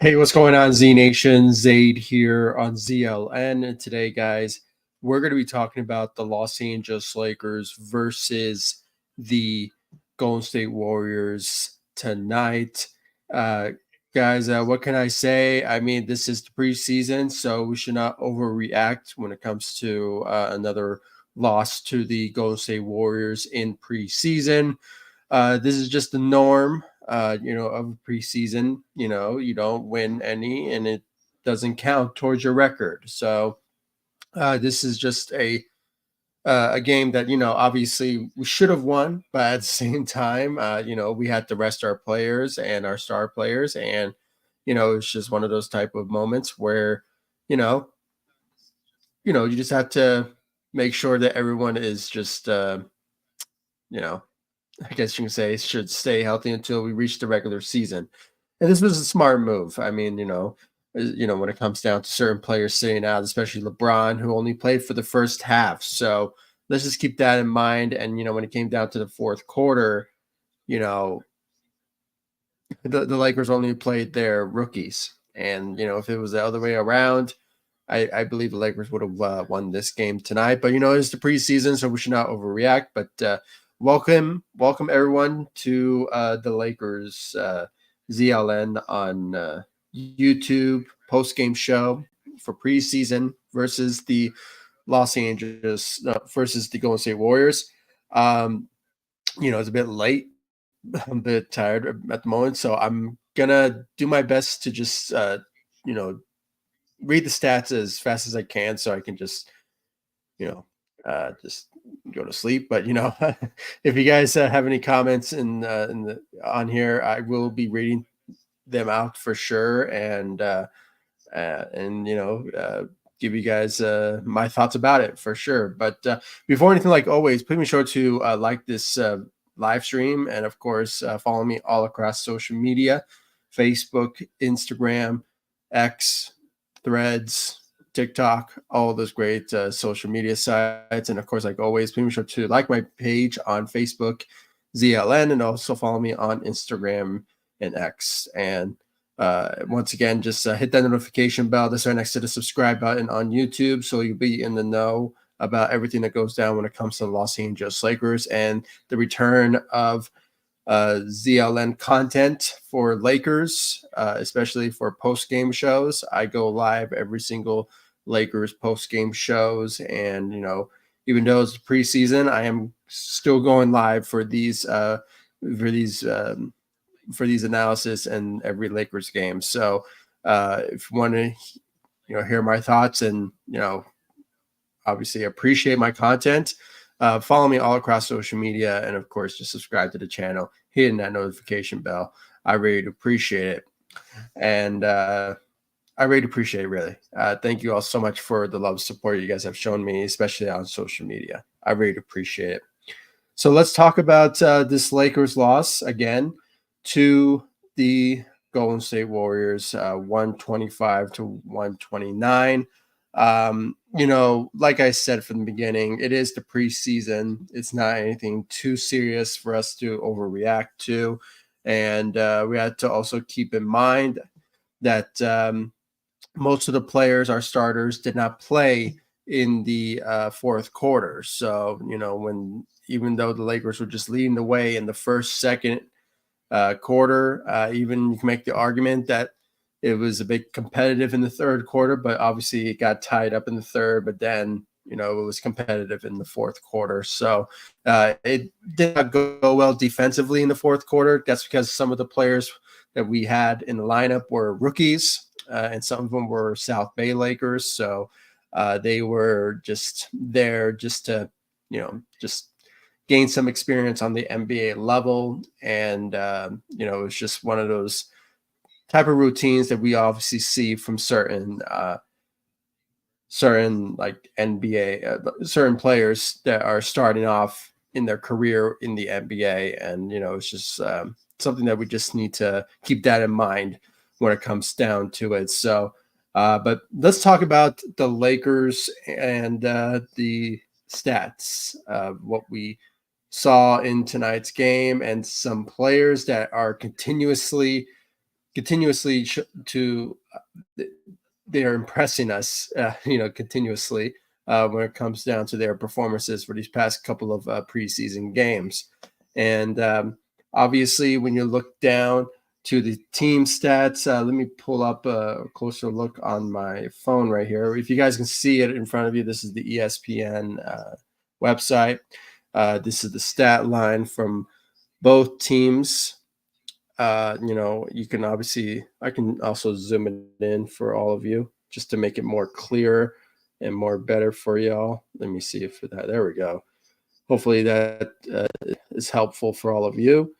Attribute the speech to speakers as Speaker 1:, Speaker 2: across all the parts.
Speaker 1: Hey, what's going on, Z Nation? Zaid here on ZLN. And today, guys, we're going to be talking about the Los Angeles Lakers versus the Golden State Warriors tonight. Uh, guys, what can I say? I mean, this is the preseason, so we should not overreact when it comes to another loss to the Golden State Warriors in preseason. This is just the norm, of preseason. You don't win any, and it doesn't count towards your record. So this is just a game that obviously we should have won, but at the same time, we had to rest our players and our star players, and it's just one of those type of moments where you know, you just have to make sure that everyone is just you know I guess you can say should stay healthy until we reach the regular season. And this was a smart move. I mean, when it comes down to certain players sitting out, especially LeBron, who only played for the first half. So let's just keep that in mind. And when it came down to the fourth quarter, you know, the Lakers only played their rookies. And if it was the other way around, I believe the Lakers would have won this game tonight. But it's the preseason, so we should not overreact. But welcome everyone to the Lakers ZLN on YouTube post game show for preseason versus the versus the Golden State Warriors. It's a bit late. I'm a bit tired at the moment, so I'm gonna do my best to just read the stats as fast as I can, so I can just just go to sleep. But if you guys have any comments on here, I will be reading them out for sure, and give you guys my thoughts about it for sure. But before anything, like always, please be sure to like this live stream, and of course follow me all across social media: Facebook, Instagram, X, Threads, TikTok, all those great social media sites. And of course, like always, please be sure to like my page on Facebook, ZLN, and also follow me on Instagram and X. And once again, just hit that notification bell that's right next to the subscribe button on YouTube, so you'll be in the know about everything that goes down when it comes to the Los Angeles Lakers and the return of ZLN content for Lakers, especially for post-game shows. I go live every single Lakers post-game shows, and even though it's preseason, I am still going live for these analysis and every Lakers game. So if you want to hear my thoughts and obviously appreciate my content, follow me all across social media, and of course just subscribe to the channel, hitting that notification bell. I really appreciate it, and I really appreciate it, really. Thank you all so much for the love support you guys have shown me, especially on social media. I really appreciate it. So let's talk about this Lakers loss again to the Golden State Warriors, 125 to 129. Like I said from the beginning, it is the preseason. It's not anything too serious for us to overreact to. And we had to also keep in mind that most of the players, our starters, did not play in the fourth quarter. So, even though the Lakers were just leading the way in the first, second quarter, even you can make the argument that it was a bit competitive in the third quarter, but obviously it got tied up in the third, but then, it was competitive in the fourth quarter. So it did not go well defensively in the fourth quarter. That's because some of the players that we had in the lineup were rookies, and some of them were South Bay Lakers. So they were just there just to, just gain some experience on the NBA level. And, it was just one of those type of routines that we obviously see from certain like NBA, certain players that are starting off in their career in the NBA. And, it's just something that we just need to keep that in mind when it comes down to it. So, but let's talk about the Lakers and the stats of what we saw in tonight's game, and some players that are continuously continuously to they are impressing us, continuously when it comes down to their performances for these past couple of preseason games. And obviously, when you look down to the team stats, let me pull up a closer look on my phone right here. If you guys can see it in front of you, this is the ESPN website. This is the stat line from both teams. You can obviously, I can also zoom it in for all of you just to make it more clear and more better for y'all. Let me see if that, there we go. Hopefully that is helpful for all of you.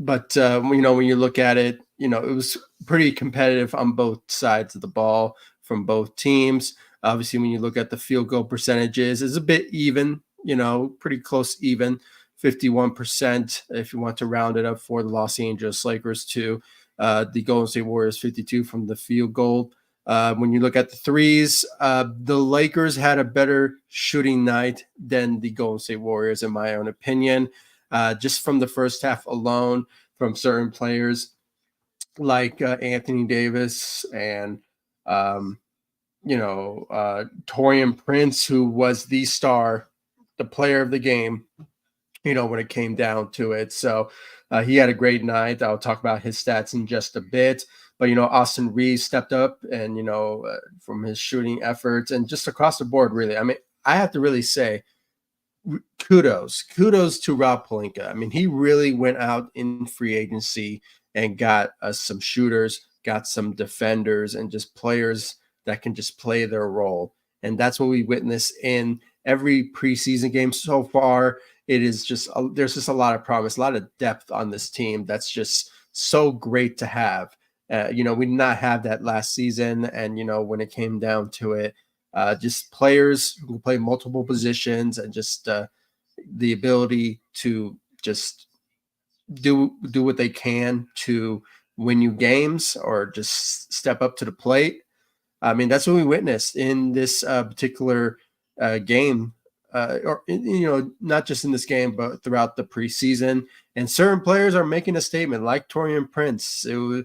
Speaker 1: But when you look at it, it was pretty competitive on both sides of the ball from both teams. Obviously, when you look at the field goal percentages, it's a bit even, pretty close even. 51% if you want to round it up for the Los Angeles Lakers to the Golden State Warriors 52 from the field goal. When you look at the threes, the Lakers had a better shooting night than the Golden State Warriors, in my own opinion. Just from the first half alone, from certain players like Anthony Davis and Taurean Prince, who was the star, the player of the game, when it came down to it. So he had a great night. I'll talk about his stats in just a bit. But, Austin Reeves stepped up and, from his shooting efforts and just across the board, really. I mean, I have to really say, kudos to Rob Pelinka. I mean, he really went out in free agency and got us some shooters, got some defenders, and just players that can just play their role. And that's what we witnessed in every preseason game so far. It is just there's just a lot of promise, a lot of depth on this team. That's just so great to have. We did not have that last season, and when it came down to it, just players who play multiple positions and just the ability to just do what they can to win you games or just step up to the plate. I mean, that's what we witnessed in this particular game, or not just in this game, but throughout the preseason. And certain players are making a statement, like Taurean Prince, who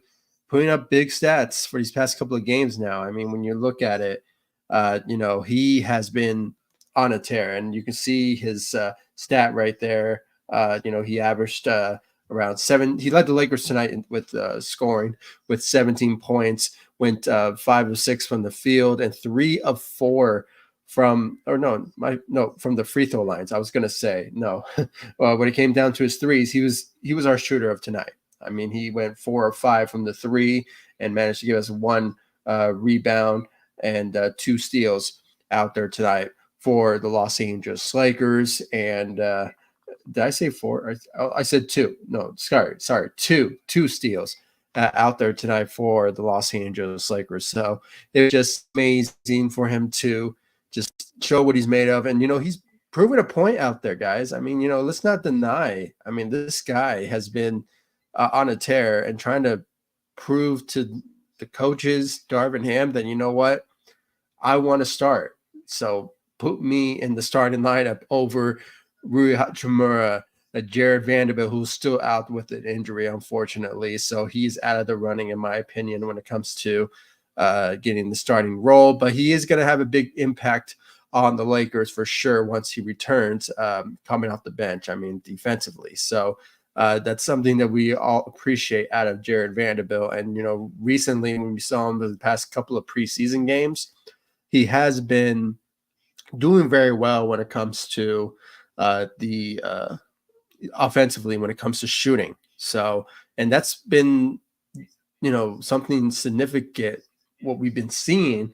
Speaker 1: putting up big stats for these past couple of games now. I mean, when you look at it, he has been on a tear, and you can see his stat right there. He averaged around 7. He led the Lakers tonight with scoring with 17 points. Went 5 of 6 from the field and 3 of 4 from the free throw lines. I was gonna say no. Well, when it came down to his threes, he was our shooter of tonight. I mean, he went 4 or 5 from the three and managed to give us 1 rebound and 2 steals out there tonight for the Los Angeles Lakers. And did I say 4? I said 2. No, sorry, 2 steals out there tonight for the Los Angeles Lakers. So it was just amazing for him to just show what he's made of. And, he's proven a point out there, guys. I mean, let's not deny. I mean, this guy has been on a tear and trying to prove to the coaches, Darvin Ham, that, what, I want to start. So put me in the starting lineup over Rui Hachimura, Jared Vanderbilt, who's still out with an injury, unfortunately. So he's out of the running, in my opinion, when it comes to getting the starting role. But he is going to have a big impact on the Lakers for sure once he returns, coming off the bench, defensively. So that's something that we all appreciate out of Jared Vanderbilt. And, recently when we saw him the past couple of preseason games, he has been doing very well when it comes to the offensively, when it comes to shooting. So, and that's been, something significant, what we've been seeing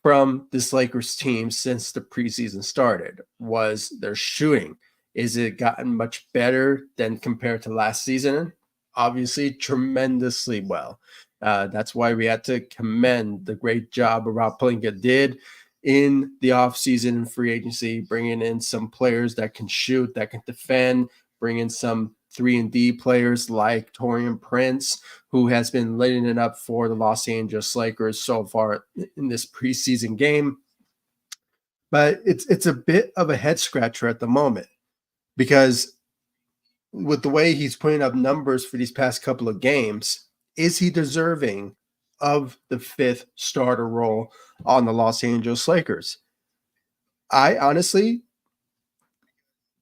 Speaker 1: from this Lakers team since the preseason started was their shooting. Is it gotten much better than compared to last season? Obviously, tremendously well. That's why we had to commend the great job Rob Pelinka did in the offseason and free agency, bringing in some players that can shoot, that can defend, bring in some 3-and-D players like Taurean Prince, who has been lighting it up for the Los Angeles Lakers so far in this preseason game. But it's a bit of a head scratcher at the moment, because with the way he's putting up numbers for these past couple of games, is he deserving of the fifth starter role on the Los Angeles Lakers? I honestly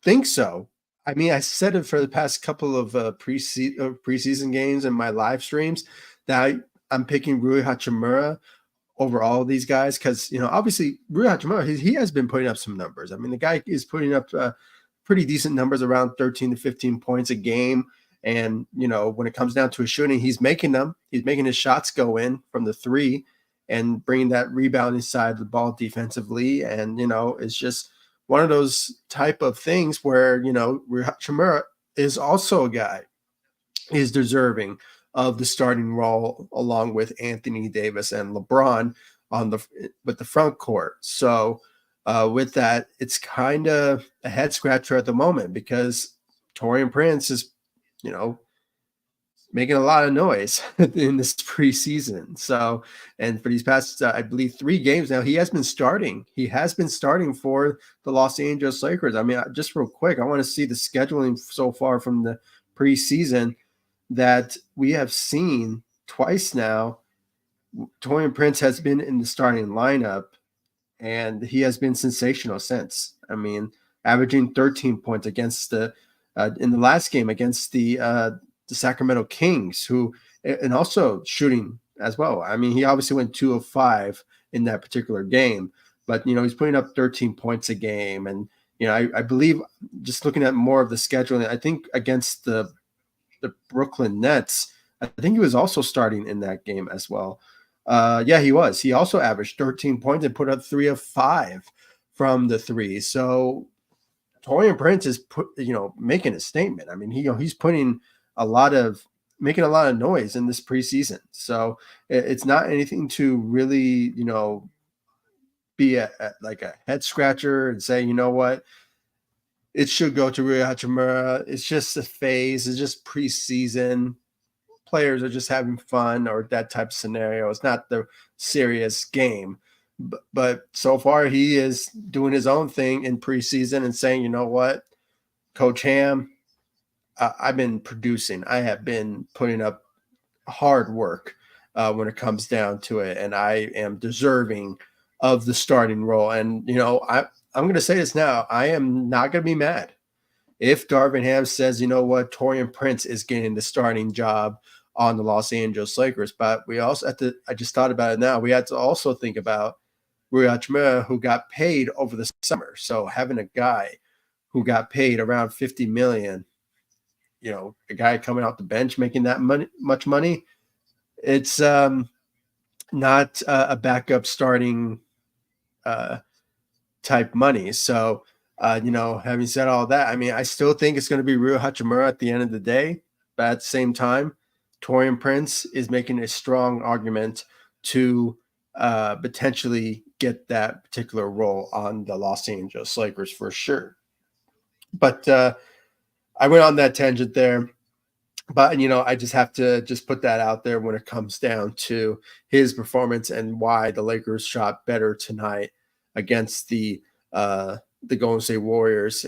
Speaker 1: think so. I mean, I said it for the past couple of preseason games and my live streams that I'm picking Rui Hachimura over all of these guys because, obviously Rui Hachimura, he has been putting up some numbers. I mean, the guy is putting up pretty decent numbers, around 13 to 15 points a game. And, when it comes down to his shooting, he's making them. He's making his shots go in from the three and bringing that rebounding side of the ball defensively. And, it's just one of those type of things where, Rui Hachimura is also a guy is deserving of the starting role along with Anthony Davis and LeBron with the front court. So with that, it's kind of a head scratcher at the moment because Taurean Prince is, making a lot of noise in this preseason. So, and for these past, I believe 3 games now, he has been starting. He has been starting for the Los Angeles Lakers. I mean, just real quick, I want to see the scheduling so far from the preseason that we have seen twice now. Taurean Prince has been in the starting lineup, and he has been sensational since. I mean, averaging 13 points against in the last game against the Sacramento Kings, and also shooting as well. I mean, he obviously went 2 of 5 in that particular game, but he's putting up 13 points a game, and I believe just looking at more of the scheduling, I think against the Brooklyn Nets, I think he was also starting in that game as well. Yeah, he was. He also averaged 13 points and put up 3 of 5 from the three. So Taurean Prince is making a statement. I mean, he's making a lot of noise in this preseason. So it's not anything to really, be like a head scratcher and say, you know what, it should go to Rui Hachimura. It's just a phase. It's just preseason. Players are just having fun or that type of scenario. It's not the serious game. But so far, he is doing his own thing in preseason and saying, you know what, Coach Ham, I've been producing. I have been putting up hard work when it comes down to it, and I am deserving of the starting role. And, I'm going to say this now. I am not going to be mad if Darvin Ham says, you know what, Taurean Prince is getting the starting job on the Los Angeles Lakers. But we also I just thought about it now. We had to also think about Rui Hachimura, who got paid over the summer. So having a guy who got paid around $50 million, a guy coming off the bench making that much money, it's not a backup starting type money. So, having said all that, I mean, I still think it's going to be Rui Hachimura at the end of the day. But at the same time, Taurean Prince is making a strong argument to potentially get that particular role on the Los Angeles Lakers for sure. But I went on that tangent there. But, I just have to just put that out there when it comes down to his performance and why the Lakers shot better tonight against the Golden State Warriors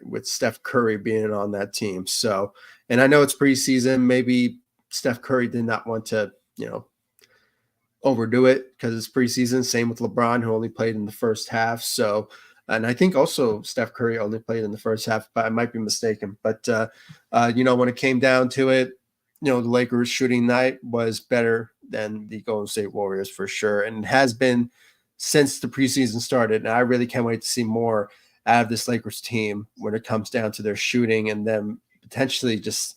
Speaker 1: with Steph Curry being on that team. So, and I know it's preseason. Maybe Steph Curry did not want to, overdo it because it's preseason. Same with LeBron, who only played in the first half. So, and I think also Steph Curry only played in the first half, but I might be mistaken. But, when it came down to it, the Lakers shooting night was better than the Golden State Warriors for sure. And it has been since the preseason started. And I really can't wait to see more out of this Lakers team when it comes down to their shooting and them potentially just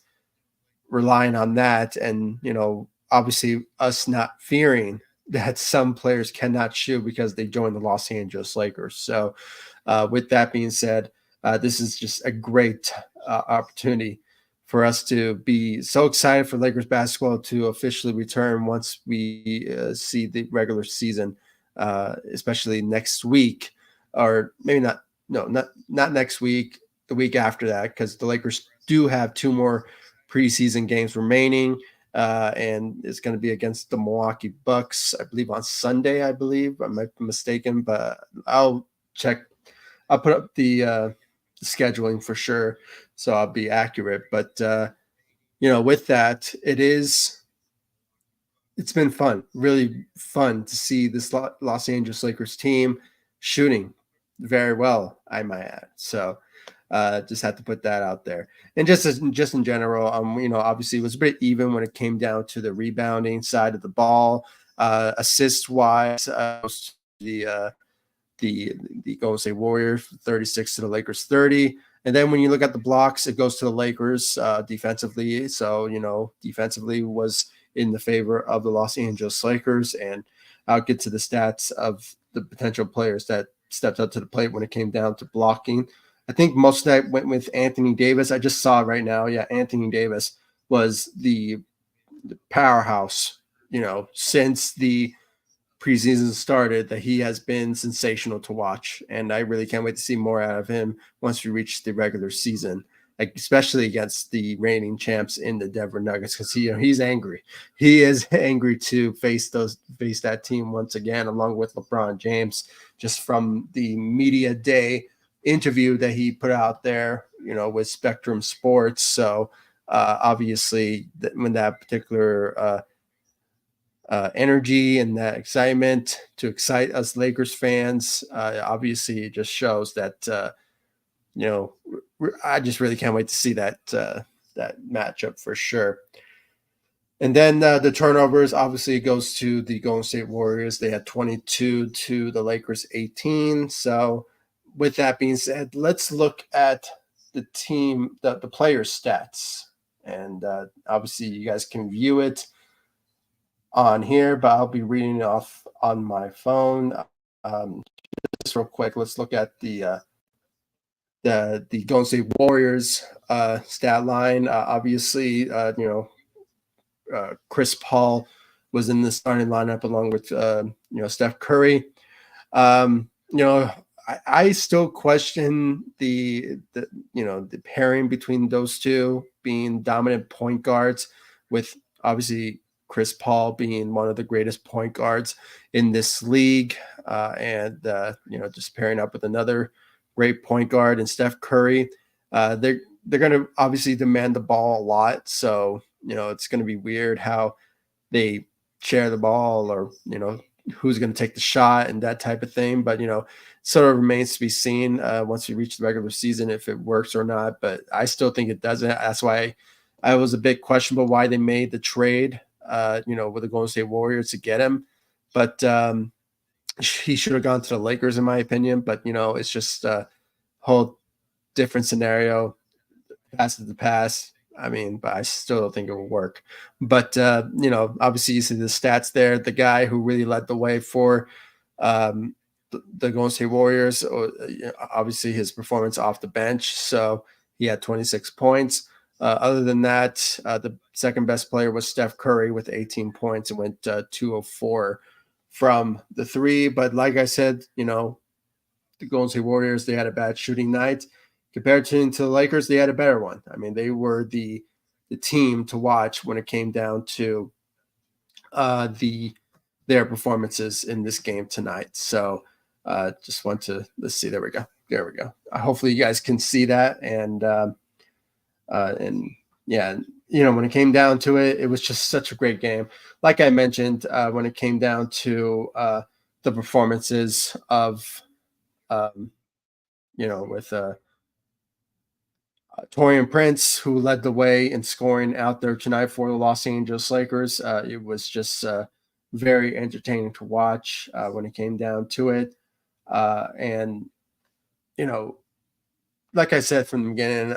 Speaker 1: relying on that. And, obviously us not fearing that some players cannot shoot because they joined the Los Angeles Lakers. So with that being said, this is just a great opportunity for us to be so excited for Lakers basketball to officially return once we see the regular season, especially next week, or maybe not. No, not next week. The week after that, because the Lakers do have 2 more preseason games remaining, and it's going to be against the Milwaukee Bucks, I believe, on Sunday. I believe I might be mistaken, but I'll check. I'll put up the scheduling for sure, so I'll be accurate. But with that, it is it's been fun, really fun to see this Los Angeles Lakers team shooting very well, I might add. So just had to put that out there. And just in general, obviously it was a bit even when it came down to the rebounding side of the ball. Assist wise, the uh, the Golden State Warriors 36 to the Lakers 30. And then when you look at the blocks, it goes to the Lakers defensively. So, defensively was in the favor of the Los Angeles Lakers. And I'll get to the stats of the potential players that stepped up to the plate when it came down to blocking. I think most of that went with Anthony Davis. I just saw it right now. Yeah, Anthony Davis was the powerhouse, since the preseason started, that he has been sensational to watch. And I really can't wait to see more out of him once we reach the regular season, like especially against the reigning champs in the Denver Nuggets, because he's angry. He is angry to face that team once again, along with LeBron James, just from the media day interview that he put out there, with Spectrum Sports. So obviously, when that particular energy and that excitement to excite us Lakers fans. Obviously, it just shows that I just really can't wait to see that matchup for sure. And then the turnovers obviously goes to the Golden State Warriors. They had 22 to the Lakers 18. So with that being said, let's look at the team, the players' stats. And obviously, you guys can view it on here, but I'll be reading it off on my phone. Just real quick, let's look at the Golden State Warriors stat line. Obviously, Chris Paul was in the starting lineup along with Steph Curry. I still question the pairing between those two being dominant point guards, with obviously Chris Paul being one of the greatest point guards in this league, and just pairing up with another great point guard and Steph Curry. They're going to obviously demand the ball a lot, so it's going to be weird how they share the ball, or who's going to take the shot and that type of thing. But sort of remains to be seen once we reach the regular season if it works or not. But I still think it doesn't. That's why I was a bit questionable why they made the trade, with the Golden State Warriors to get him. But he should have gone to the Lakers, in my opinion. But it's just a whole different scenario. Past is the past. I mean, but I still don't think it will work. But obviously you see the stats there. The guy who really led the way for the Golden State Warriors, obviously his performance off the bench. So he had 26 points. Other than that, the second best player was Steph Curry with 18 points and went 2 of 4 from the three. But like I said, the Golden State Warriors, they had a bad shooting night. Compared to the Lakers, they had a better one. I mean, they were the team to watch when it came down to their performances in this game tonight. So just want to, let's see, there we go. Hopefully you guys can see that. And yeah, when it came down to it, it was just such a great game. Like I mentioned, when it came down to the performances of, with Taurean Prince, who led the way in scoring out there tonight for the Los Angeles Lakers. It was just very entertaining to watch when it came down to it. And, like I said from the beginning,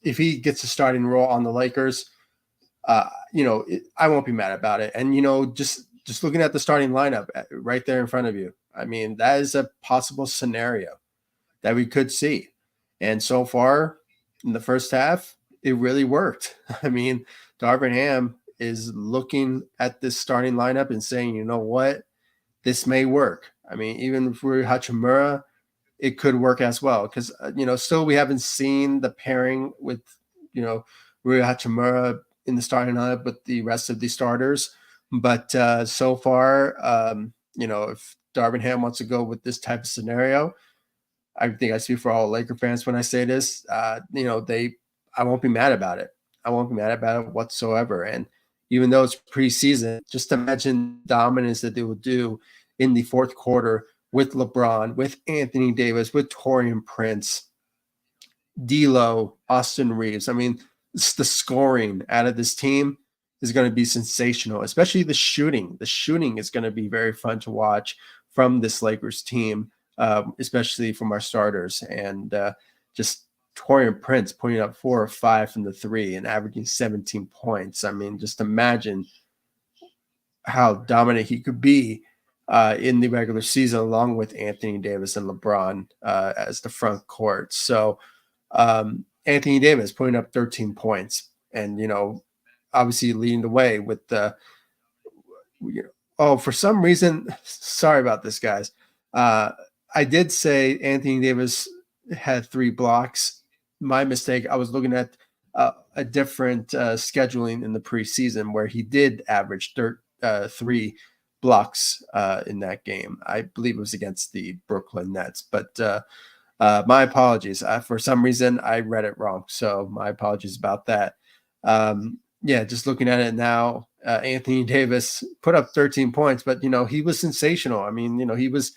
Speaker 1: if he gets a starting role on the Lakers, I won't be mad about it. And, just looking at the starting lineup right there in front of you, I mean, that is a possible scenario that we could see. And so far in the first half, it really worked. I mean, Darvin Ham is looking at this starting lineup and saying, you know what, this may work. I mean, even for Hachimura, it could work as well. Because, still we haven't seen the pairing with, Rui Hachimura in the starting lineup with the rest of the starters. But so far, if Darvin Ham wants to go with this type of scenario, I think I speak for all Laker fans when I say this. I won't be mad about it. I won't be mad about it whatsoever. And even though it's preseason. Just imagine dominance that they will do in the fourth quarter with LeBron, with Anthony Davis, with Torian Prince, D'Lo, Austin Reeves. I mean, the scoring out of this team is going to be sensational, especially the shooting. The shooting is going to be very fun to watch from this Lakers team, especially from our starters. And just Torian Prince putting up 4 or 5 from the three and averaging 17 points. I mean, just imagine how dominant he could be in the regular season, along with Anthony Davis and LeBron as the front court. So Anthony Davis putting up 13 points and, obviously leading the way with the, for some reason, sorry about this, guys. I did say Anthony Davis had 3 blocks. My mistake. I was looking at a different scheduling in the preseason where he did average 3 blocks in that game. I believe it was against the Brooklyn Nets, but my apologies. For some reason, I read it wrong. So my apologies about that. Just looking at it now, Anthony Davis put up 13 points, but, he was sensational. I mean, he was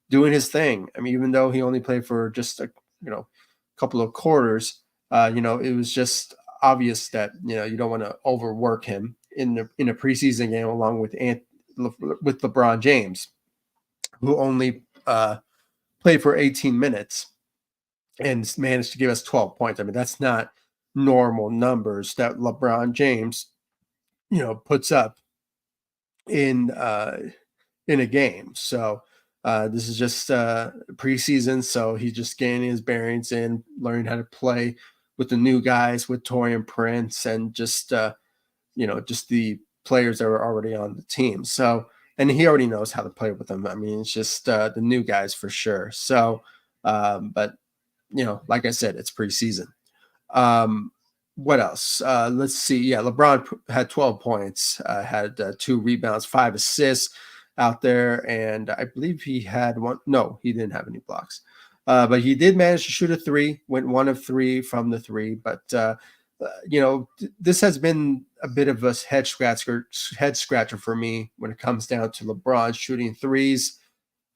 Speaker 1: doing his thing. I mean, even though he only played for just a, couple of quarters, it was just obvious that, you don't want to overwork him in a preseason game along with with LeBron James, who only played for 18 minutes and managed to give us 12 points. I mean, that's not normal numbers that LeBron James, puts up in a game. So this is just preseason, so he's just gaining his bearings and learning how to play with the new guys, with Torian Prince, and just just the players that were already on the team. So, and he already knows how to play with them. I mean, it's just the new guys for sure. So, but like I said, it's preseason. What else? Let's see. Yeah, LeBron had 12 points, had 2 rebounds, 5 assists out there, and I believe he had one. No, he didn't have any blocks, but he did manage to shoot a 3. Went 1 of 3 from the 3, but this has been a bit of a head scratcher for me when it comes down to LeBron shooting threes.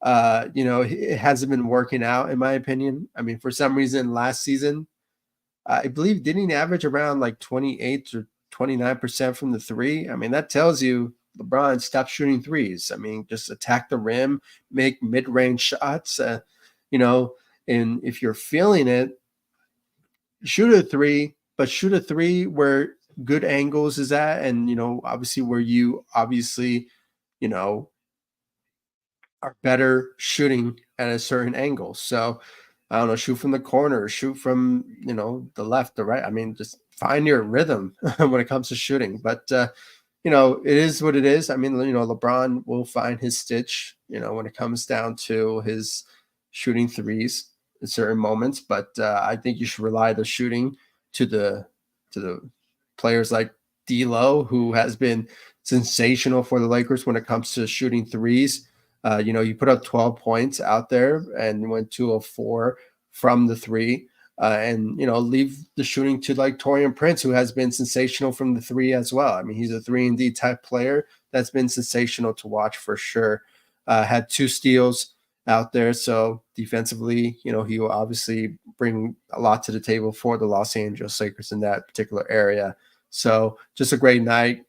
Speaker 1: It hasn't been working out, in my opinion. I mean, for some reason, last season, I believe, didn't he average around like 28 or 29% from the 3? I mean, that tells you LeBron, stop shooting threes. I mean, just attack the rim, make mid-range shots, and if you're feeling it, shoot a 3, but shoot a 3 where good angles is at, and, obviously where you you know, are better shooting at a certain angle. So I don't know, shoot from the corner, shoot from, the left, the right. I mean, just find your rhythm when it comes to shooting. But, it is what it is. I mean, LeBron will find his stitch, when it comes down to his shooting threes in certain moments. But I think you should rely the shooting to the players like D'Lo, who has been sensational for the Lakers when it comes to shooting threes. You put up 12 points out there and went 2 of 4 from the 3. And leave the shooting to like Torian Prince, who has been sensational from the 3 as well. I mean, he's a 3-and-D type player that's been sensational to watch for sure. Had 2 steals out there, so defensively, he will obviously bring a lot to the table for the Los Angeles Lakers in that particular area. So just a great night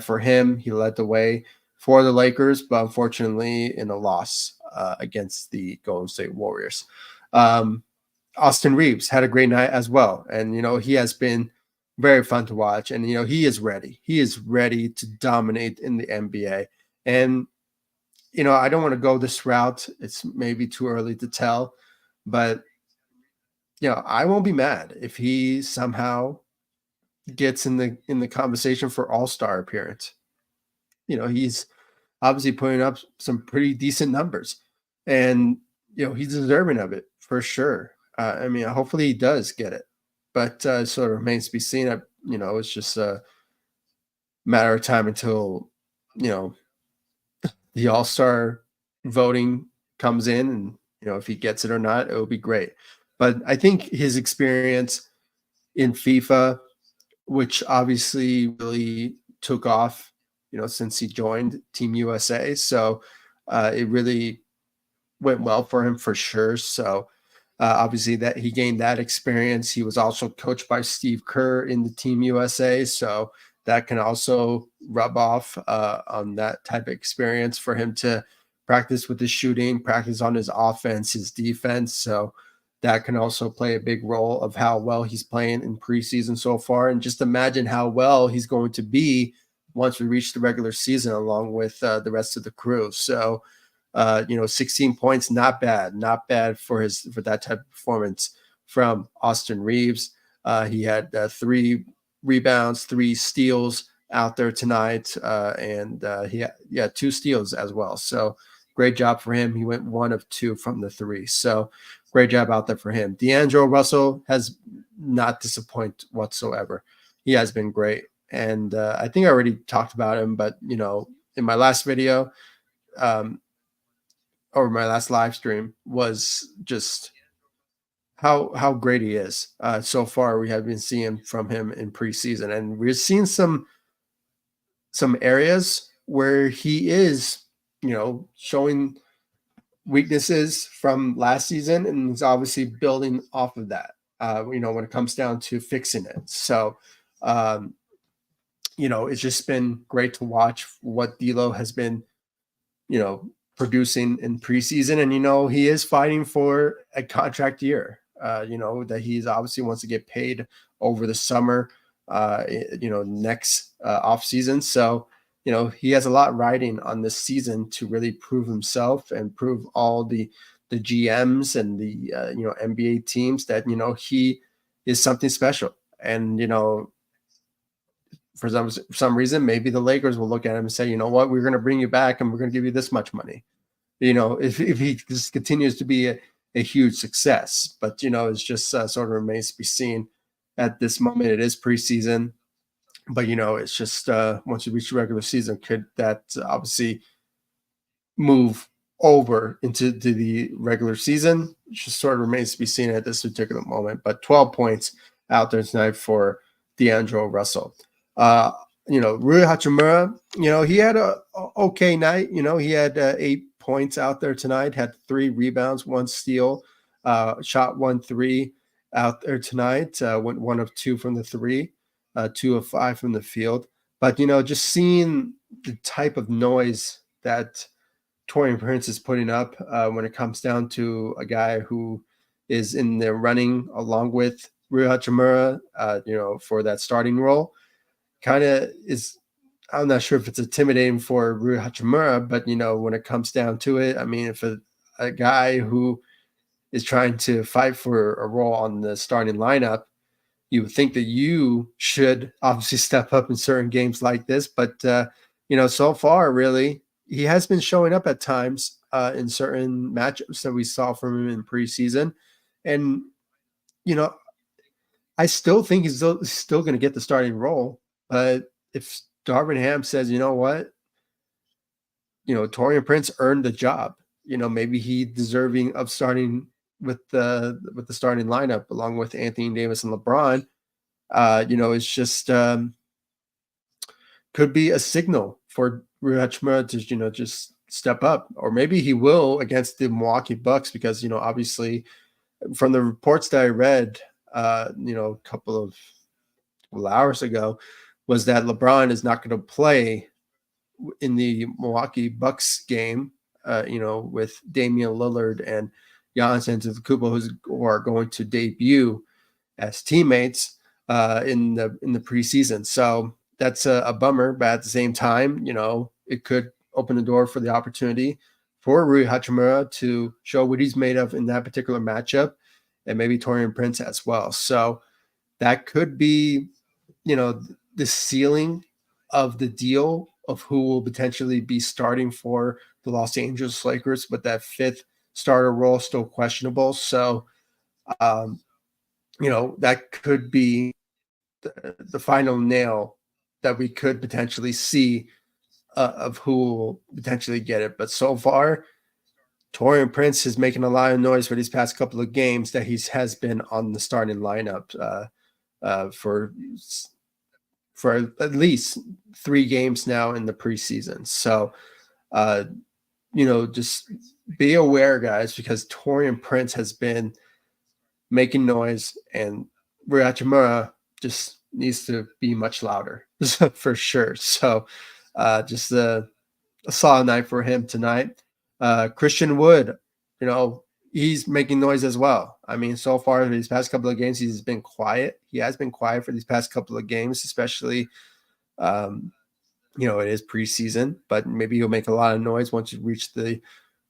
Speaker 1: for him. He led the way for the Lakers, but unfortunately in a loss against the Golden State Warriors. Austin Reeves had a great night as well. And, he has been very fun to watch. And, he is ready. He is ready to dominate in the NBA. And, I don't want to go this route. It's maybe too early to tell. But, I won't be mad if he somehow gets in the conversation for all-star appearance. He's obviously putting up some pretty decent numbers. And, he's deserving of it for sure. I mean, hopefully he does get it, but sort of remains to be seen. It's just a matter of time until, the All-Star voting comes in, and, if he gets it or not, it will be great. But I think his experience in FIFA, which obviously really took off, since he joined Team USA. So it really went well for him for sure. So obviously that he gained that experience. He was also coached by Steve Kerr in the Team USA. So that can also rub off on that type of experience for him to practice with his shooting, practice on his offense, his defense. So that can also play a big role of how well he's playing in preseason so far. And just imagine how well he's going to be once we reach the regular season along with the rest of the crew. So 16 points, not bad for that type of performance from Austin Reeves. He had 3 rebounds, 3 steals out there tonight, and he had 2 steals as well. So great job for him. He went 1 of 2 from the 3. So great job out there for him. D'Angelo Russell has not disappointed whatsoever. He has been great. And I think I already talked about him, but, in my last video, or my last live stream, was just how great he is. So far, we have been seeing from him in preseason, and we're seeing some areas where he is, showing weaknesses from last season, and he's obviously building off of that. When it comes down to fixing it. So, it's just been great to watch what D'Lo has been, producing in preseason. And, he is fighting for a contract year, that he's obviously wants to get paid over the summer, next off season. So, he has a lot riding on this season to really prove himself and prove all the GMs and the, NBA teams that, he is something special. And, for some reason, maybe the Lakers will look at him and say, you know what, we're going to bring you back and we're going to give you this much money. If he just continues to be a huge success. But, it's just sort of remains to be seen at this moment. It is preseason, but, it's just once you reach the regular season, could that obviously move over into the regular season? It just sort of remains to be seen at this particular moment. But 12 points out there tonight for D'Angelo Russell. Rui Hachimura, he had a okay night. He had 8 points out there tonight, had 3 rebounds, 1 steal, shot 1 3 out there tonight, went 1 of 2 from the 3, 2 of 5 from the field. But, just seeing the type of noise that Taurean Prince is putting up when it comes down to a guy who is in the running along with Rui Hachimura, for that starting role, kind of is, I'm not sure if it's intimidating for Rui Hachimura, but, when it comes down to it, I mean, if a guy who is trying to fight for a role on the starting lineup, you would think that you should obviously step up in certain games like this. But, so far, really, he has been showing up at times in certain matchups that we saw from him in preseason. And, I still think he's still going to get the starting role. But if Darvin Ham says, you know what, Taurean Prince earned the job, maybe he deserving of starting with the starting lineup along with Anthony Davis and LeBron, it's just could be a signal for Rui Hachimura to, just step up. Or maybe he will against the Milwaukee Bucks because, obviously from the reports that I read, a couple of hours ago, was that LeBron is not going to play in the Milwaukee Bucks game, with Damian Lillard and Giannis Antetokounmpo, who are going to debut as teammates in the preseason. So that's a bummer, but at the same time, it could open the door for the opportunity for Rui Hachimura to show what he's made of in that particular matchup, and maybe Taurean Prince as well. So that could be, the ceiling of the deal of who will potentially be starting for the Los Angeles Lakers, but that 5th starter role still questionable. So, that could be the final nail that we could potentially see of who will potentially get it. But so far, Taurean Prince is making a lot of noise for these past couple of games that he has been on the starting lineup for for at least 3 games now in the preseason. So, uh, just be aware, guys, because Torian Prince has been making noise, and Ryohachimura just needs to be much louder for sure. So, just a solid night for him tonight. Christian Wood, he's making noise as well. I mean, so far these past couple of games, he's been quiet. He has been quiet for these past couple of games, especially, um, it is preseason, but maybe he'll make a lot of noise once you reach the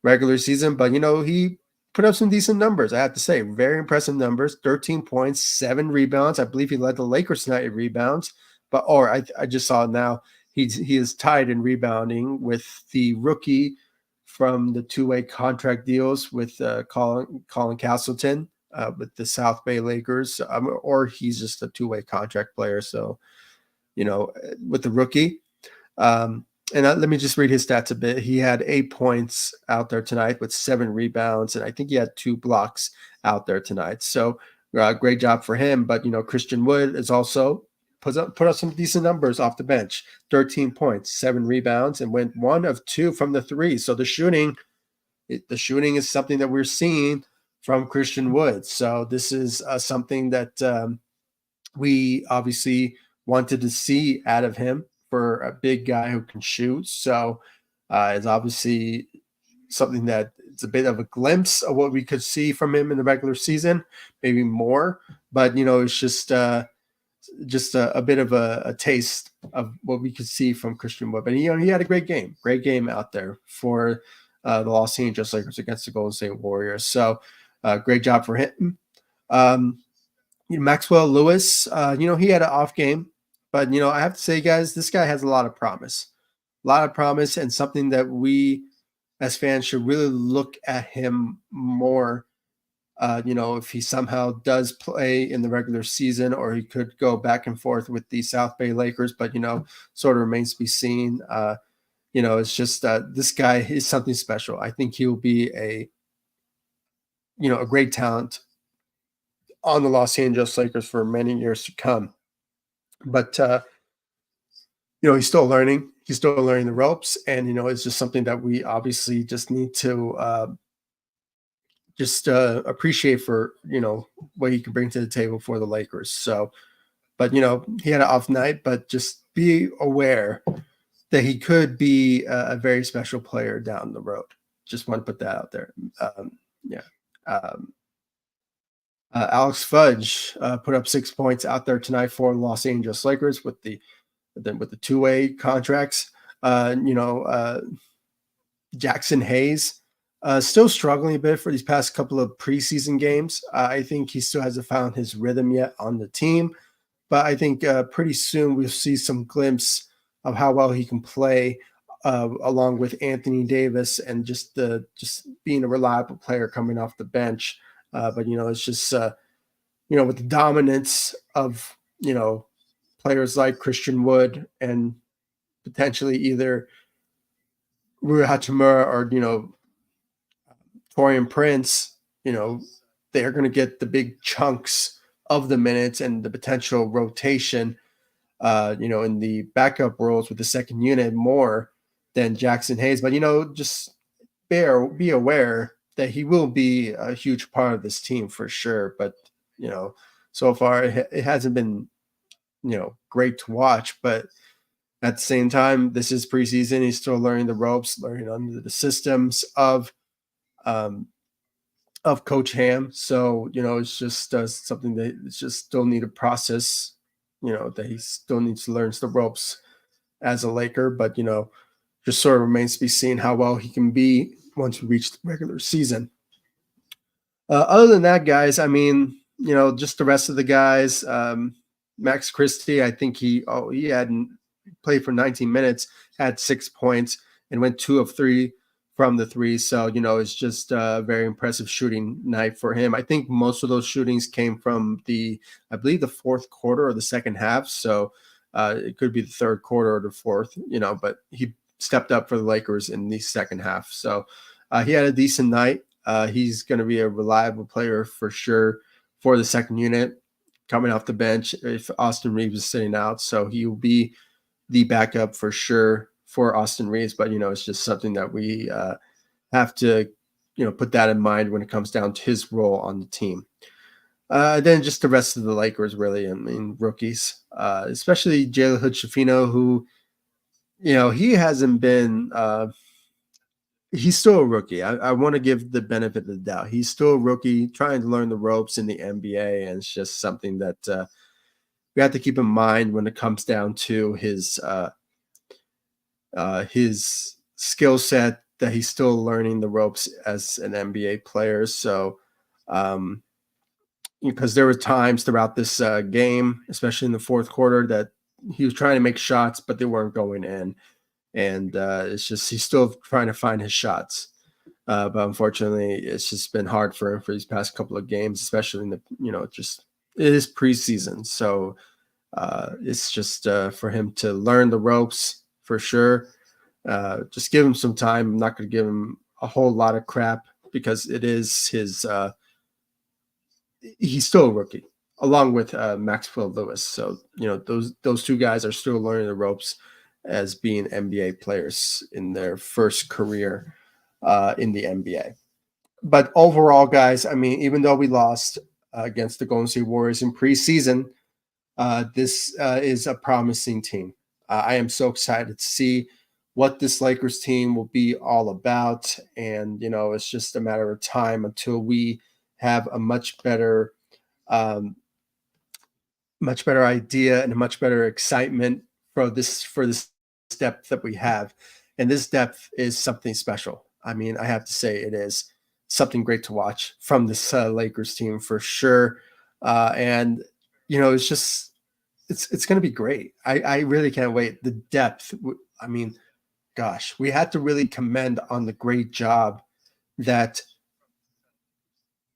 Speaker 1: regular season. But, he put up some decent numbers, I have to say. Very impressive numbers: 13 points, 7 rebounds. I believe he led the Lakers tonight in rebounds. I just saw it now. He is tied in rebounding with the rookie from the two-way contract deals with Colin Castleton with the South Bay Lakers, or he's just a two-way contract player. So, with the rookie. And let me just read his stats a bit. He had 8 points out there tonight with 7 rebounds, and I think he had 2 blocks out there tonight. So great job for him. But Christian Wood is also put up some decent numbers off the bench: 13 points, 7 rebounds, and went 1 of 2 from the three. So the shooting is something that we're seeing from Christian Wood. So this is something that we obviously wanted to see out of him for a big guy who can shoot. So it's obviously something that it's a bit of a glimpse of what we could see from him in the regular season, maybe more. But it's just a bit of a taste of what we could see from Christian Wood. But he had a great game out there for the Los Angeles Lakers against the Golden State Warriors. So great job for him. Maxwell Lewis, he had an off game, but I have to say, guys, this guy has a lot of promise, and something that we as fans should really look at him more. If he somehow does play in the regular season, or he could go back and forth with the South Bay Lakers, but sort of remains to be seen. It's just this guy is something special. I think he'll be a great talent on the Los Angeles Lakers for many years to come. But he's still learning. He's still learning the ropes, and it's just something that we obviously just need to appreciate for what he can bring to the table for the Lakers. So, but he had an off night, but just be aware that he could be a very special player down the road. Just want to put that out there. Yeah. Alex Fudge put up 6 points out there tonight for the Los Angeles Lakers with the two-way contracts. Jackson Hayes still struggling a bit for these past couple of preseason games. I think he still hasn't found his rhythm yet on the team, but I think pretty soon we'll see some glimpse of how well he can play along with Anthony Davis, and just being a reliable player coming off the bench. But it's just with the dominance of players like Christian Wood and potentially either Rui Hachimura or Taurean Prince, they're going to get the big chunks of the minutes and the potential rotation, in the backup roles with the second unit more than Jackson Hayes. But just be aware that he will be a huge part of this team for sure. But so far it hasn't been great to watch. But at the same time, this is preseason. He's still learning the ropes, learning under the systems of Coach Ham. So it's just something that it's just still need to process. That he still needs to learn the ropes as a Laker. But just sort of remains to be seen how well he can be once we reach the regular season. Other than that, guys, I mean, just the rest of the guys. Max Christie, I think he hadn't played for 19 minutes, had 6 points, and went 2 of 3 from the three. So, it's just a very impressive shooting night for him. I think most of those shootings came from I believe the fourth quarter or the second half. So it could be the third quarter or the fourth, but he stepped up for the Lakers in the second half. So he had a decent night. He's going to be a reliable player for sure for the second unit. coming off the bench if Austin Reeves is sitting out. So he will be the backup for sure for Austin Reeves. But, it's just something that we have to, put that in mind when it comes down to his role on the team. Then just the rest of the Lakers, really, I mean, rookies, especially Jalen Hood-Schifino, who, he hasn't been he's still a rookie. I want to give the benefit of the doubt. He's still a rookie trying to learn the ropes in the NBA, and it's just something that we have to keep in mind when it comes down to his skill set, that he's still learning the ropes as an NBA player. So, because there were times throughout this game, especially in the fourth quarter, that he was trying to make shots, but they weren't going in. And it's just he's still trying to find his shots. But unfortunately, it's just been hard for him for these past couple of games, especially in the, it is preseason. So it's just for him to learn the ropes for sure. Just give him some time. I'm not going to give him a whole lot of crap because it is his, he's still a rookie along with Maxwell Lewis. So, those two guys are still learning the ropes as being NBA players in their first career in the NBA. But overall, guys, I mean, even though we lost against the Golden State Warriors in preseason, this is a promising team. I am so excited to see what this Lakers team will be all about. And, it's just a matter of time until we have a much better idea and a much better excitement for this depth that we have. And this depth is something special. I mean, I have to say it is something great to watch from this Lakers team for sure. And, it's just, it's going to be great. I really can't wait. The depth, I mean, gosh, we had to really commend on the great job that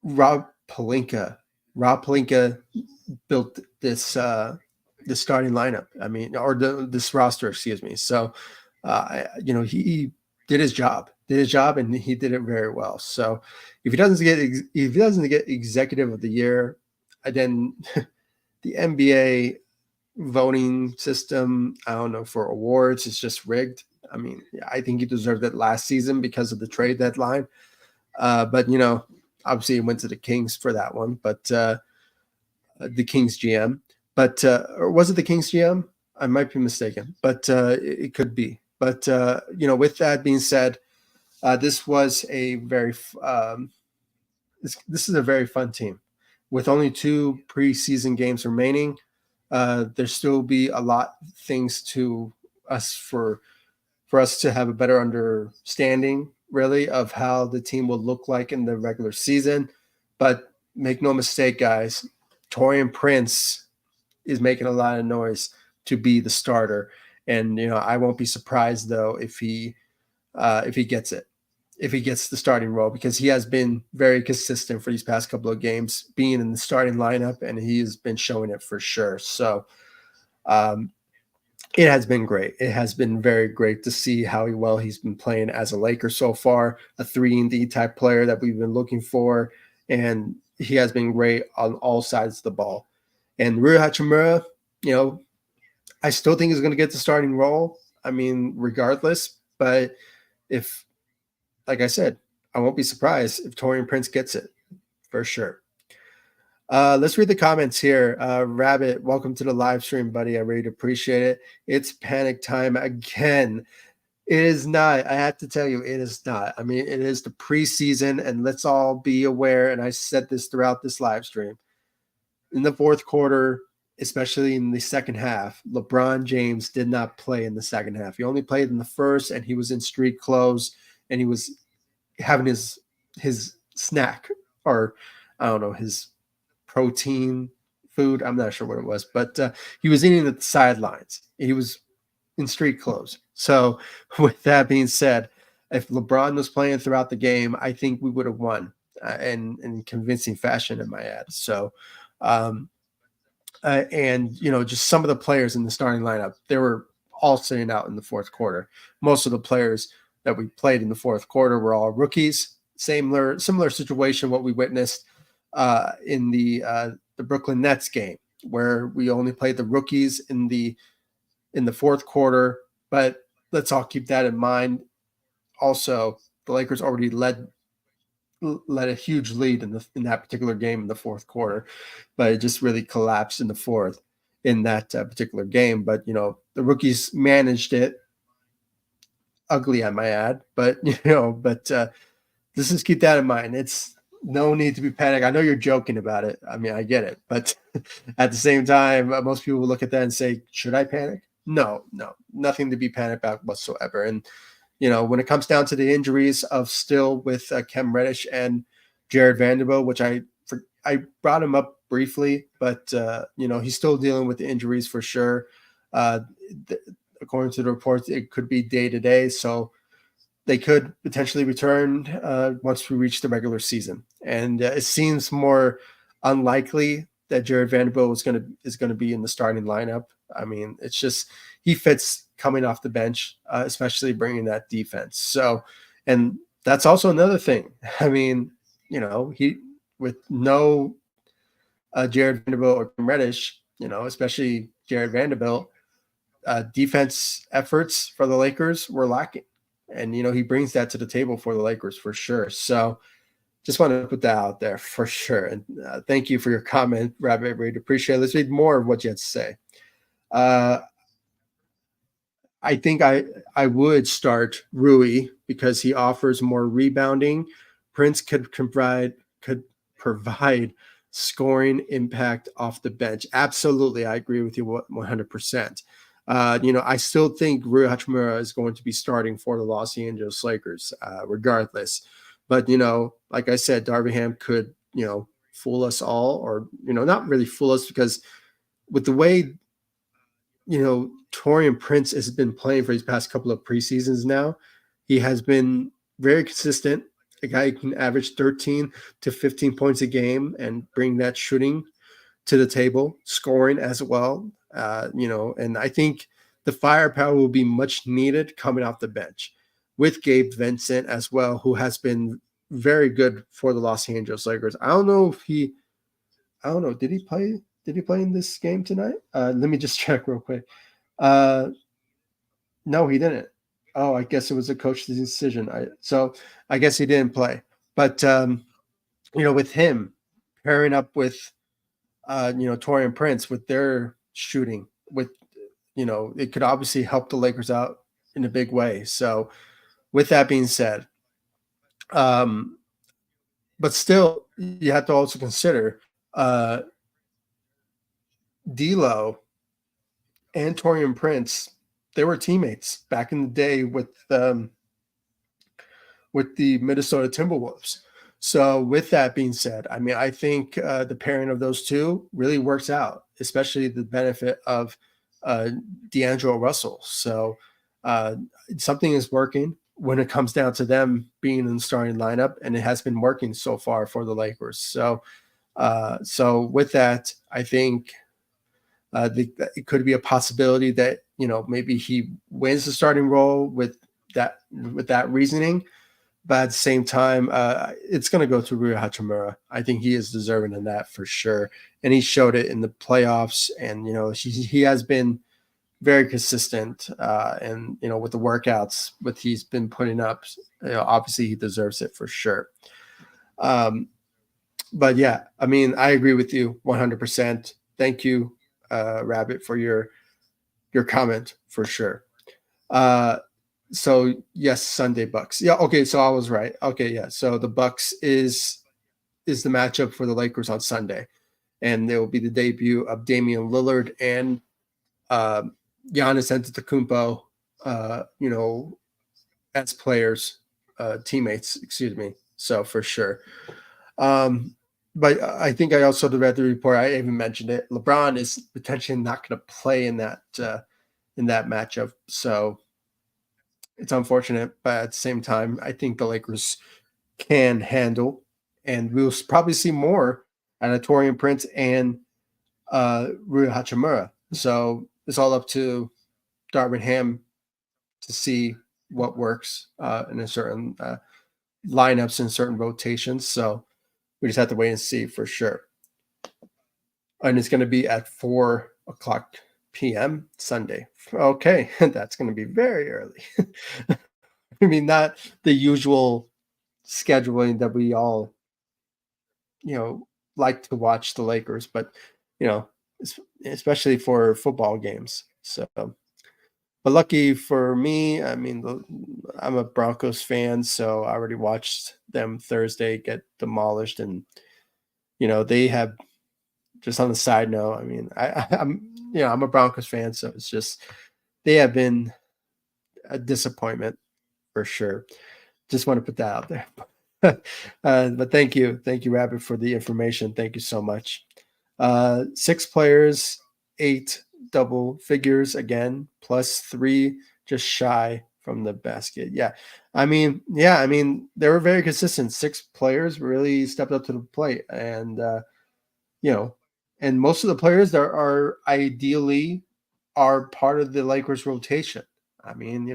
Speaker 1: Rob Pelinka built this the starting lineup. I mean, or this roster, excuse me. So, he did his job, and he did it very well. So, if he doesn't get executive of the year, then the NBA voting system, I don't know, for awards is just rigged. I mean, I think he deserved it last season because of the trade deadline. But obviously, it went to the Kings for that one. But the Kings GM. But or was it the Kings GM? I might be mistaken, but it could be. But with that being said, this was a very this is a very fun team. With only 2 preseason games remaining, there still be a lot of things to us for us to have a better understanding, really, of how the team will look like in the regular season. But make no mistake, guys, Taurean Prince is making a lot of noise to be the starter. And, I won't be surprised, though, if he gets it, if he gets the starting role, because he has been very consistent for these past couple of games being in the starting lineup, and he has been showing it for sure. So it has been great. It has been very great to see how well he's been playing as a Laker so far, a 3-and-D type player that we've been looking for. And he has been great on all sides of the ball. And Rui Hachimura, I still think he's going to get the starting role. I mean, regardless. But if, like I said, I won't be surprised if Taurean Prince gets it for sure. Let's read the comments here. Rabbit, welcome to the live stream, buddy. I really appreciate it. It's panic time again. It is not. I have to tell you, it is not. I mean, it is the preseason, and let's all be aware, and I said this throughout this live stream, in the fourth quarter, especially in the second half, LeBron James did not play in the second half. He only played in the first, and he was in street clothes, and he was having his snack, or I don't know, his protein food. I'm not sure what it was, but he was eating at the sidelines. He was in street clothes. So with that being said, if LeBron was playing throughout the game, I think we would have won in convincing fashion, in my ad. So, and just some of the players in the starting lineup, they were all sitting out in the fourth quarter. Most of the players that we played in the fourth quarter were all rookies. Similar situation what we witnessed in the Brooklyn Nets game. where we only played the rookies in the fourth quarter. But let's all keep that in mind. Also, the Lakers already led a huge lead in that particular game in the fourth quarter, but it just really collapsed in the fourth in that particular game. But the rookies managed it ugly, I might add. But let's just keep that in mind. It's no need to be panicked. I know you're joking about it. I mean, I get it, but at the same time, most people will look at that and say, "Should I panic?" No, nothing to be panicked about whatsoever. And when it comes down to the injuries of still with Cam Reddish and Jared Vanderbilt, which I brought him up briefly, but he's still dealing with the injuries for sure. According to the reports, it could be day to day, so they could potentially return once we reach the regular season. And it seems more unlikely that Jared Vanderbilt is going to be in the starting lineup. I mean, it's just he fits coming off the bench, especially bringing that defense. So, and that's also another thing. I mean, he with no Jared Vanderbilt or Cam Reddish, especially Jared Vanderbilt, defense efforts for the Lakers were lacking. And, he brings that to the table for the Lakers for sure. So just want to put that out there for sure. And thank you for your comment, Rabbit. Really appreciate it. Let's read more of what you had to say. I think I would start Rui because he offers more rebounding. Prince could provide scoring impact off the bench. Absolutely, I agree with you 100%. I still think Rui Hachimura is going to be starting for the Los Angeles Lakers, regardless. But like I said, Darvin Ham could fool us all, or not really fool us, because with the way Taurean Prince has been playing for these past couple of preseasons now, he has been very consistent. A guy who can average 13 to 15 points a game and bring that shooting to the table, scoring as well. And I think the firepower will be much needed coming off the bench with Gabe Vincent as well, who has been very good for the Los Angeles Lakers. I don't know. Did he play? Did he play in this game tonight? Let me just check real quick. No, he didn't. Oh, I guess it was a coach's decision. I guess he didn't play. But with him pairing up with Taurean Prince with their shooting, it could obviously help the Lakers out in a big way. So with that being said, but still you have to also consider D'Lo and Taurean Prince. They were teammates back in the day with the Minnesota Timberwolves. So with that being said, I mean, I think the pairing of those two really works out, especially the benefit of D'Angelo Russell. So something is working when it comes down to them being in the starting lineup, and it has been working so far for the Lakers. So with that, I think it could be a possibility that maybe he wins the starting role with that reasoning. But at the same time, it's going to go to Rui Hachimura. I think he is deserving of that for sure. And he showed it in the playoffs. And, he has been very consistent. And, with the workouts, what he's been putting up, obviously he deserves it for sure. But, yeah, I mean, I agree with you 100%. Thank you, Rabbit, for your comment for sure. So yes, Sunday Bucks. Yeah, okay, so I was right. Okay, yeah. So the Bucks is the matchup for the Lakers on Sunday. And there will be the debut of Damian Lillard and Giannis Antetokounmpo, as players, teammates, excuse me. So for sure. But I think I also read the report. I even mentioned it. LeBron is potentially not going to play in that matchup. So it's unfortunate, but at the same time, I think the Lakers can handle, and we'll probably see more out of Taurean Prince and Rui Hachimura. So it's all up to Darvin Ham to see what works in a certain lineups and certain rotations. So we just have to wait and see for sure. and it's going to be at 4 o'clock p.m. Sunday. Okay, that's going to be very early. I mean, not the usual scheduling that we all, you know, like to watch the Lakers, but you know, especially for football games. So, but lucky for me, I mean, I'm a Broncos fan, so I already watched them Thursday get demolished, and they have. Just on the side note, I mean, I'm a Broncos fan, so it's just they have been a disappointment for sure. Just want to put that out there. But thank you, Rabbit, for the information. Thank you so much. 6 players, 8 double figures again, +3, just shy from the basket. Yeah, I mean, they were very consistent. 6 players really stepped up to the plate, and you know, and most of the players that are ideally are part of the Lakers rotation. I mean,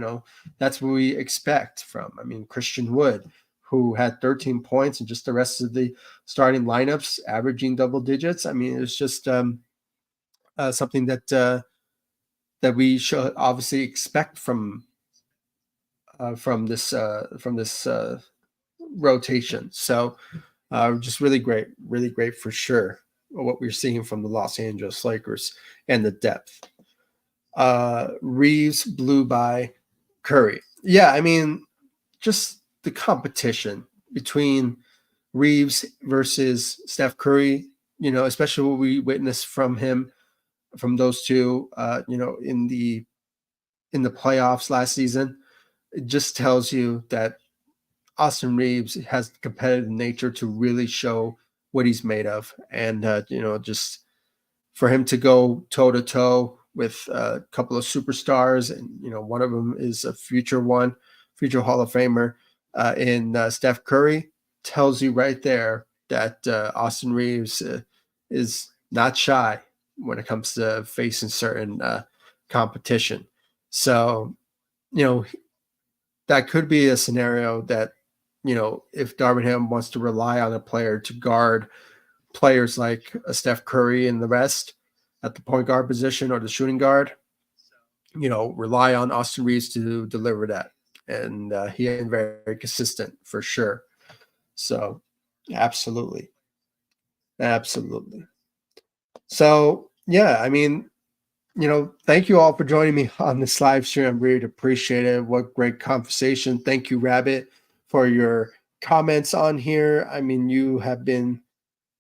Speaker 1: that's what we expect from. I mean, Christian Wood, who had 13 points, and just the rest of the starting lineups averaging double digits. I mean, it's just something that we should obviously expect from this rotation. So just really great for sure. What we're seeing from the Los Angeles Lakers and the depth. Reeves blew by Curry. Yeah, I mean, just the competition between Reeves versus Steph Curry, especially what we witnessed from those two, in the playoffs last season. It just tells you that Austin Reeves has the competitive nature to really show what he's made of, and just for him to go toe to toe with a couple of superstars, and one of them is a future Hall of Famer in Steph Curry, tells you right there that Austin Reeves is not shy when it comes to facing certain competition. So, you know, that could be a scenario that, if Darvin Ham wants to rely on a player to guard players like Steph Curry and the rest at the point guard position or the shooting guard, rely on Austin Reeves to deliver that. And he has been very, very consistent for sure. So, absolutely. Absolutely. So, yeah, I mean, thank you all for joining me on this live stream. I really appreciate it. What great conversation. Thank you, Rabbit, for your comments on here. I mean, you have been,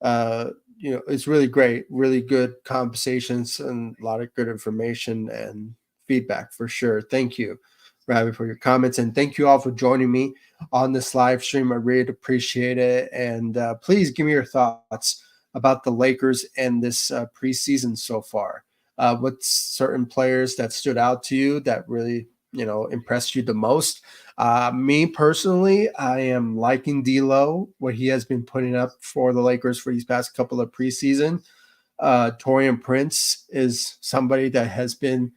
Speaker 1: it's really great, really good conversations and a lot of good information and feedback for sure. Thank you, Rabbit, for your comments. And thank you all for joining me on this live stream. I really appreciate it. And please give me your thoughts about the Lakers and this preseason so far. What certain players that stood out to you that really, impressed you the most? Me personally, I am liking D'Lo, what he has been putting up for the Lakers for these past couple of preseason. Taurean Prince is somebody that has been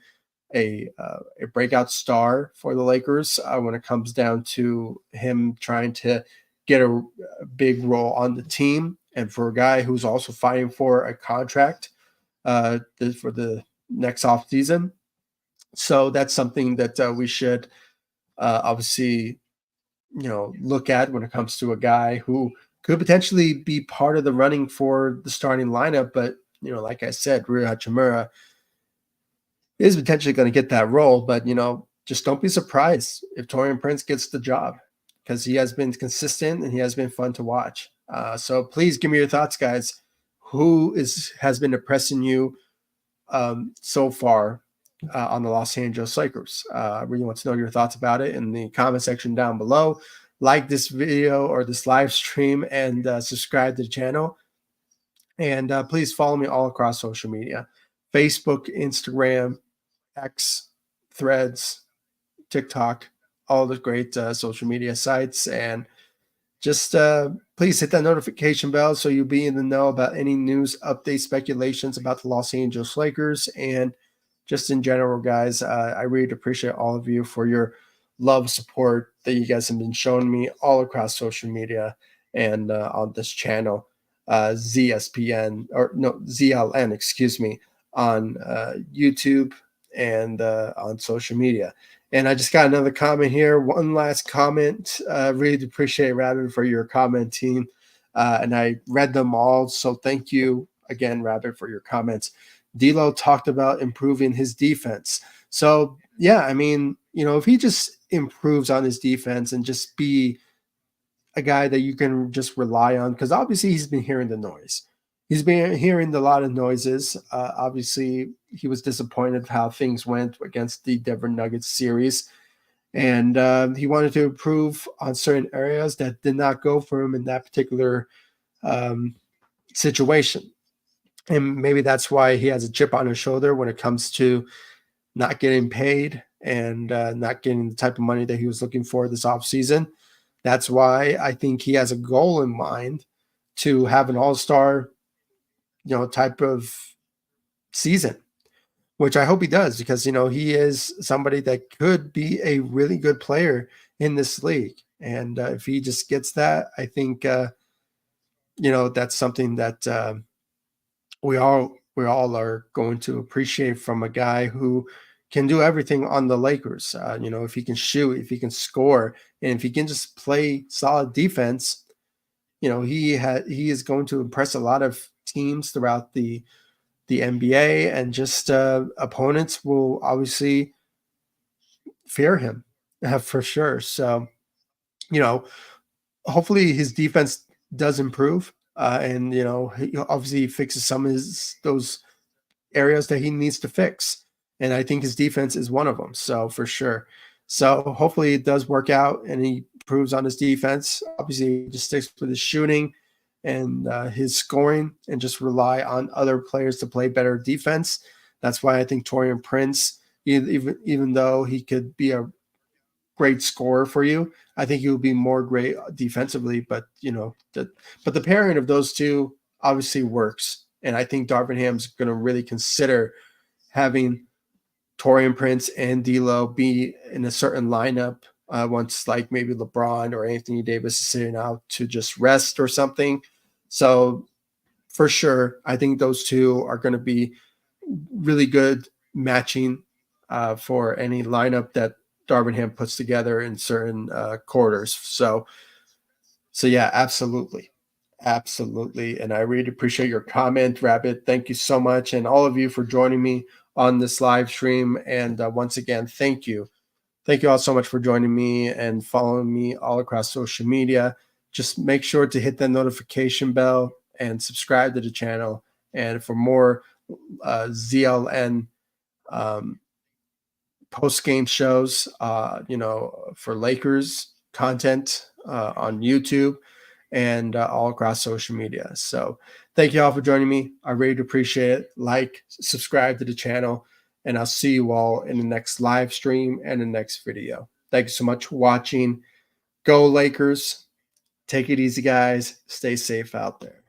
Speaker 1: a breakout star for the Lakers when it comes down to him trying to get a big role on the team, and for a guy who's also fighting for a contract for the next off season. So that's something that we should obviously, look at when it comes to a guy who could potentially be part of the running for the starting lineup. But, like I said, Rui Hachimura is potentially going to get that role. But, just don't be surprised if Taurean Prince gets the job, because he has been consistent and he has been fun to watch. So please give me your thoughts, guys. Who has been impressing you so far on the Los Angeles Lakers? I really want to know your thoughts about it in the comment section down below. Like this video or this live stream, and subscribe to the channel. And please follow me all across social media: Facebook, Instagram, X, Threads, TikTok, all the great social media sites. And just please hit that notification bell so you'll be in the know about any news, updates, speculations about the Los Angeles Lakers, and just in general, guys. I really appreciate all of you for your love, support that you guys have been showing me all across social media and on this channel. ZSPN or no ZLN, excuse me, on YouTube and on social media. And I just got another comment here. One last comment. Really appreciate Rabbit for your comment, team. And I read them all. So thank you again, Rabbit, for your comments. D'Lo talked about improving his defense. So yeah, I mean, if he just improves on his defense and just be a guy that you can just rely on, because obviously he's been hearing the noise. He's been hearing a lot of noises. Obviously, he was disappointed how things went against the Denver Nuggets series, and he wanted to improve on certain areas that did not go for him in that particular um, situation. And maybe that's why he has a chip on his shoulder when it comes to not getting paid and not getting the type of money that he was looking for this offseason. That's why I think he has a goal in mind to have an all-star, type of season, which I hope he does, because, he is somebody that could be a really good player in this league. And if he just gets that, I think, that's something that we all are going to appreciate from a guy who can do everything on the Lakers. If he can shoot, if he can score, and if he can just play solid defense, he is going to impress a lot of teams throughout the NBA, and just opponents will obviously fear him for sure. So, you know, hopefully his defense does improve, and he obviously fixes some of those areas that he needs to fix. And I think his defense is one of them. So for sure. So hopefully it does work out and he improves on his defense. Obviously, he just sticks with his shooting and his scoring, and just rely on other players to play better defense. That's why I think Taurean Prince, even though he could be a great scorer for you, I think he will be more great defensively. But but the pairing of those two obviously works, and I think Darvin Ham's going to really consider having Taurean Prince and D'Lo be in a certain lineup once, like maybe LeBron or Anthony Davis is sitting out to just rest or something. So for sure, I think those two are going to be really good matching for any lineup that Darvin Ham puts together in certain quarters. So yeah, absolutely. Absolutely. And I really appreciate your comment, Rabbit. Thank you so much. And all of you for joining me on this live stream. And once again, thank you. Thank you all so much for joining me and following me all across social media. Just make sure to hit the notification bell and subscribe to the channel. And for more ZLN um, post-game shows, for Lakers content on YouTube and all across social media. So thank you all for joining me. I really appreciate it. Like, subscribe to the channel, and I'll see you all in the next live stream and the next video. Thank you so much for watching. Go Lakers. Take it easy, guys. Stay safe out there.